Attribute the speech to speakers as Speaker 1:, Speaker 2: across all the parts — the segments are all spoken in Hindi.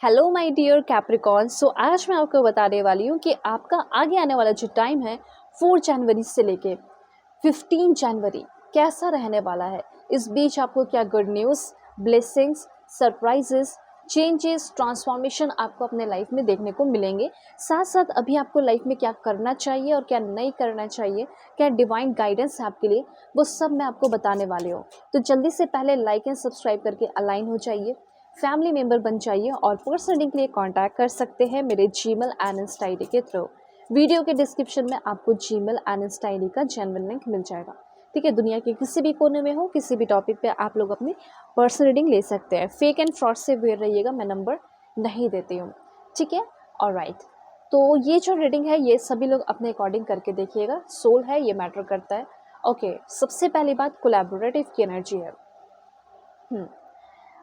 Speaker 1: Hello my dear Capricorn. So आज मैं आपको बताने वाली हूँ कि आपका आगे आने वाला जो टाइम है 4 जनवरी से लेके 15 जनवरी कैसा रहने वाला है। इस बीच आपको क्या good news, blessings, surprises, changes, transformation आपको अपने लाइफ में देखने को मिलेंगे। साथ साथ अभी आपको लाइफ में क्या करना चाहिए और क्या नहीं करना चाहिए, क्या डिवाइन गाइडेंस है आपके लिए, वो सब मैं आपको बताने वाली हूँ। तो जल्दी से पहले लाइक एंड सब्सक्राइब करके अलाइन हो जाइए, फैमिली मेंबर बन जाइए और पर्सनल रीडिंग के लिए कांटेक्ट कर सकते हैं मेरे जीमेल एंड इंस्टा आईडी के थ्रू। वीडियो के डिस्क्रिप्शन में आपको जीमेल एंड इंस्टा आईडी का जेन्युइन लिंक मिल जाएगा। ठीक है, दुनिया के किसी भी कोने में हो, किसी भी टॉपिक पे आप लोग अपनी पर्सनल रीडिंग ले सकते हैं। फेक एंड फ्रॉड से अवेयर रहिएगा, मैं नंबर नहीं देती हूँ। ठीक है, ऑलराइट। तो ये जो रीडिंग है ये सभी लोग अपने अकॉर्डिंग करके देखिएगा। सोल है, ये मैटर करता है। ओके, सबसे पहली बात कोलैबोरेटिव की एनर्जी है।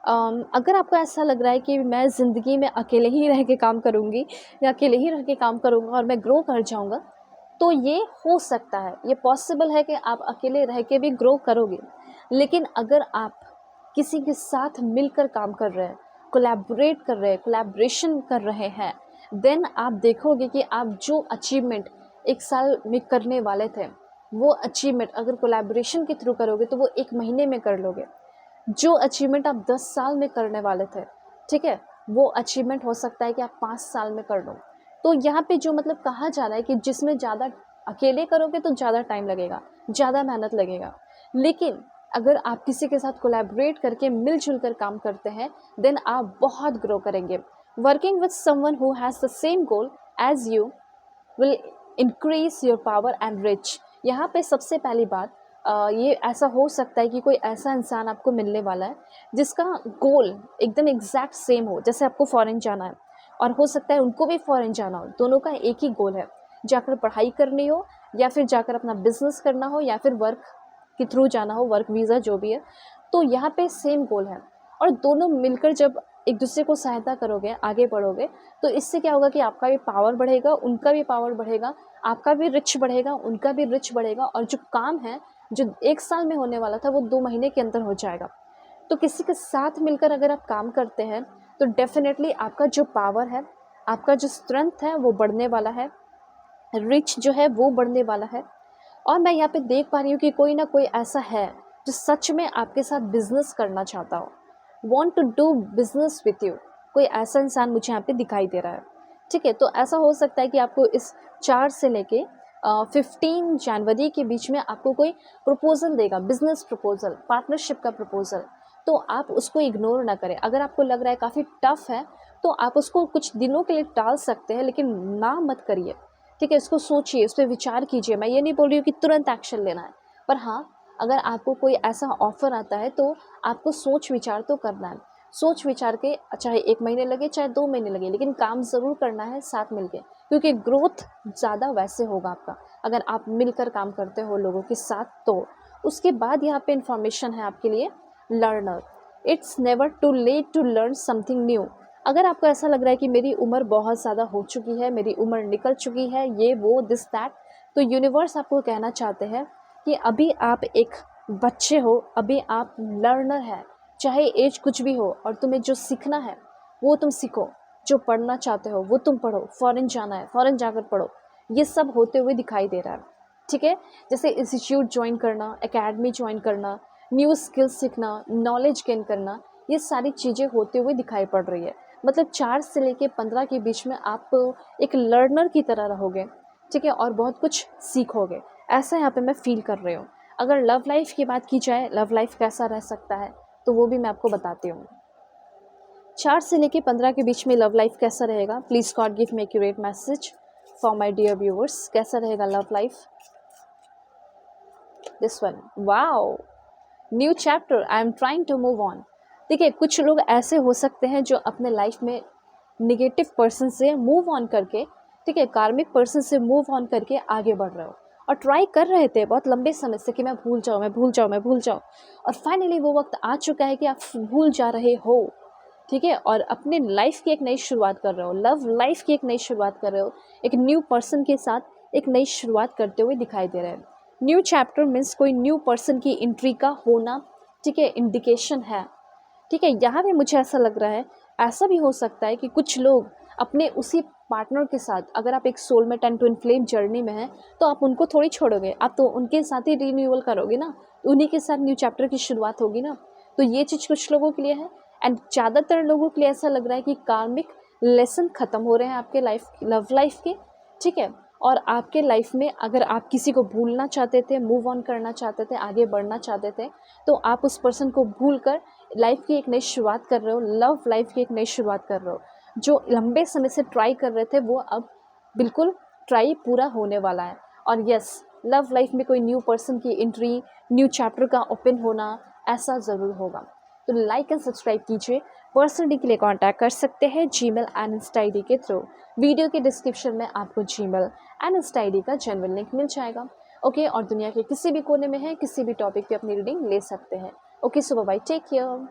Speaker 1: अगर आपको ऐसा लग रहा है कि मैं ज़िंदगी में अकेले ही रह के काम करूँगी या अकेले ही रह के काम करूँगा और मैं ग्रो कर जाऊँगा, तो ये हो सकता है, ये पॉसिबल है कि आप अकेले रह के भी ग्रो करोगे। लेकिन अगर आप किसी के साथ मिलकर काम कर रहे हैं, कोलैबोरेट कर रहे हैं, कोलैबोरेशन कर रहे हैं, देन आप देखोगे कि आप जो अचीवमेंट 1 साल में करने वाले थे, वो अचीवमेंट अगर कोलैबोरेशन के थ्रू करोगे तो वो 1 महीने में कर लोगे। जो अचीवमेंट आप 10 साल में करने वाले थे, ठीक है, वो अचीवमेंट हो सकता है कि आप 5 साल में कर लो। तो यहाँ पे जो मतलब कहा जा रहा है कि जिसमें ज़्यादा अकेले करोगे तो ज़्यादा टाइम लगेगा, ज़्यादा मेहनत लगेगा। लेकिन अगर आप किसी के साथ कोलैबोरेट करके मिलजुल कर काम करते हैं, देन आप बहुत ग्रो करेंगे। Working with someone who has the same goal as you will increase your power and rich. यहाँ पे सबसे पहली बात, ये ऐसा हो सकता है कि कोई ऐसा इंसान आपको मिलने वाला है जिसका गोल एकदम एग्जैक्ट सेम हो। जैसे आपको फॉरेन जाना है और हो सकता है उनको भी फॉरेन जाना हो, दोनों का एक ही गोल है, जाकर पढ़ाई करनी हो या फिर जाकर अपना बिजनेस करना हो या फिर वर्क के थ्रू जाना हो, वर्क वीज़ा जो भी है। तो यहाँ पे सेम गोल है और दोनों मिलकर जब एक दूसरे को सहायता करोगे, आगे बढ़ोगे, तो इससे क्या होगा कि आपका भी पावर बढ़ेगा, उनका भी पावर बढ़ेगा, आपका भी रिच बढ़ेगा, उनका भी रिच बढ़ेगा और जो काम है जो 1 साल में होने वाला था वो 2 महीने के अंदर हो जाएगा। तो किसी के साथ मिलकर अगर आप काम करते हैं तो डेफिनेटली आपका जो पावर है, आपका जो स्ट्रेंथ है वो बढ़ने वाला है, रिच जो है वो बढ़ने वाला है। और मैं यहाँ पे देख पा रही हूँ कि कोई ना कोई ऐसा है जो सच में आपके साथ बिजनेस करना चाहता हो, want to do business with you. कोई ऐसा इंसान मुझे यहाँ पे दिखाई दे रहा है। ठीक है, तो ऐसा हो सकता है कि आपको इस 4 से लेके 15 जनवरी के बीच में आपको कोई प्रपोजल देगा, बिजनेस प्रपोजल, पार्टनरशिप का प्रपोजल। तो आप उसको इग्नोर ना करें। अगर आपको लग रहा है काफ़ी टफ है तो आप उसको कुछ दिनों के लिए टाल सकते हैं, लेकिन ना मत करिए। ठीक है, इसको सोचिए, इस पर विचार कीजिए। मैं ये नहीं बोल रही हूँ कि तुरंत एक्शन लेना है, पर हाँ, अगर आपको कोई ऐसा ऑफर आता है तो आपको सोच विचार तो करना है। सोच विचार के, चाहे 1 महीने लगे चाहे 2 महीने लगे, लेकिन काम ज़रूर करना है साथ मिलके, क्योंकि ग्रोथ ज़्यादा वैसे होगा आपका अगर आप मिलकर काम करते हो लोगों के साथ। तो उसके बाद यहाँ पे इंफॉर्मेशन है आपके लिए, learner. It's never too late to learn something new. अगर आपको ऐसा लग रहा है कि मेरी उम्र बहुत ज़्यादा हो चुकी है, मेरी उम्र निकल चुकी है, ये वो दिस दैट, तो यूनिवर्स आपको कहना चाहते हैं कि अभी आप एक बच्चे हो, अभी आप लर्नर है। चाहे एज कुछ भी हो और तुम्हें जो सीखना है वो तुम सीखो, जो पढ़ना चाहते हो वो तुम पढ़ो, फॉरेन जाना है फॉरेन जाकर पढ़ो, ये सब होते हुए दिखाई दे रहा है। ठीक है, जैसे इंस्टीट्यूट ज्वाइन करना, एकेडमी ज्वाइन करना, न्यू स्किल्स सीखना, नॉलेज गेन करना, ये सारी चीज़ें होते हुए दिखाई पड़ रही है। मतलब 4 से लेके 15 के बीच में आप एक लर्नर की तरह रहोगे। ठीक है, और बहुत कुछ सीखोगे, ऐसा यहाँ पे मैं फील कर रही हूँ। अगर लव लाइफ की बात की जाए, लव लाइफ कैसा रह सकता है, तो वो भी मैं आपको बताती हूँ। 4 से लेके 15 के बीच में लव लाइफ कैसा रहेगा, please God give me accurate message for my dear viewers. कैसा रहेगा love life? This one, wow, new chapter, I am trying to move on. देखिए, कुछ लोग ऐसे हो सकते हैं जो अपने लाइफ में निगेटिव पर्सन से मूव ऑन करके, ठीक है, कार्मिक पर्सन से मूव ऑन करके आगे बढ़ रहे हो और ट्राई कर रहे थे बहुत लंबे समय से कि मैं भूल जाऊँ, मैं भूल जाऊँ, मैं भूल जाऊँ, और फाइनली वो वक्त आ चुका है कि आप भूल जा रहे हो। ठीक है, और अपने लाइफ की एक नई शुरुआत कर रहे हो, लव लाइफ की एक नई शुरुआत कर रहे हो, एक न्यू पर्सन के साथ एक नई शुरुआत करते हुए दिखाई दे रहे हैं। न्यू चैप्टर मीन्स कोई न्यू पर्सन की एंट्री का होना, ठीक है, इंडिकेशन है। ठीक है, यहाँ पे मुझे ऐसा लग रहा है ऐसा भी हो सकता है कि कुछ लोग अपने उसी पार्टनर के साथ, अगर आप एक soulmate and twin flame journey में हैं तो आप उनको थोड़ी छोड़ोगे, आप तो उनके साथ ही रिन्यूअल करोगे ना, उन्हीं के साथ न्यू चैप्टर की शुरुआत होगी ना। तो ये चीज़ कुछ लोगों के लिए है, एंड ज़्यादातर लोगों के लिए ऐसा लग रहा है कि कार्मिक लेसन ख़त्म हो रहे हैं आपके लव लाइफ के, ठीक है। और आपके लाइफ में अगर आप किसी को भूलना चाहते थे, मूव ऑन करना चाहते थे, आगे बढ़ना चाहते थे, तो आप उस पर्सन को भूल कर लाइफ की एक नई शुरुआत कर रहे हो, लव लाइफ की एक नई शुरुआत कर रहे हो। जो लंबे समय से ट्राई कर रहे थे वो अब बिल्कुल ट्राई पूरा होने वाला है। और यस, लव लाइफ में कोई न्यू पर्सन की एंट्री, न्यू चैप्टर का ओपन होना, ऐसा ज़रूर होगा। तो लाइक एंड सब्सक्राइब कीजिए। पर्सनली के लिए कांटेक्ट कर सकते हैं जीमेल एंड इंस्टा आईडी के थ्रू। वीडियो के डिस्क्रिप्शन में आपको जीमेल एंड इंस्टा आईडी का जेन्युइन लिंक मिल जाएगा। ओके, और दुनिया के किसी भी कोने में है, किसी भी टॉपिक पे अपनी रीडिंग ले सकते हैं। ओके, सो बाय, टेक केयर।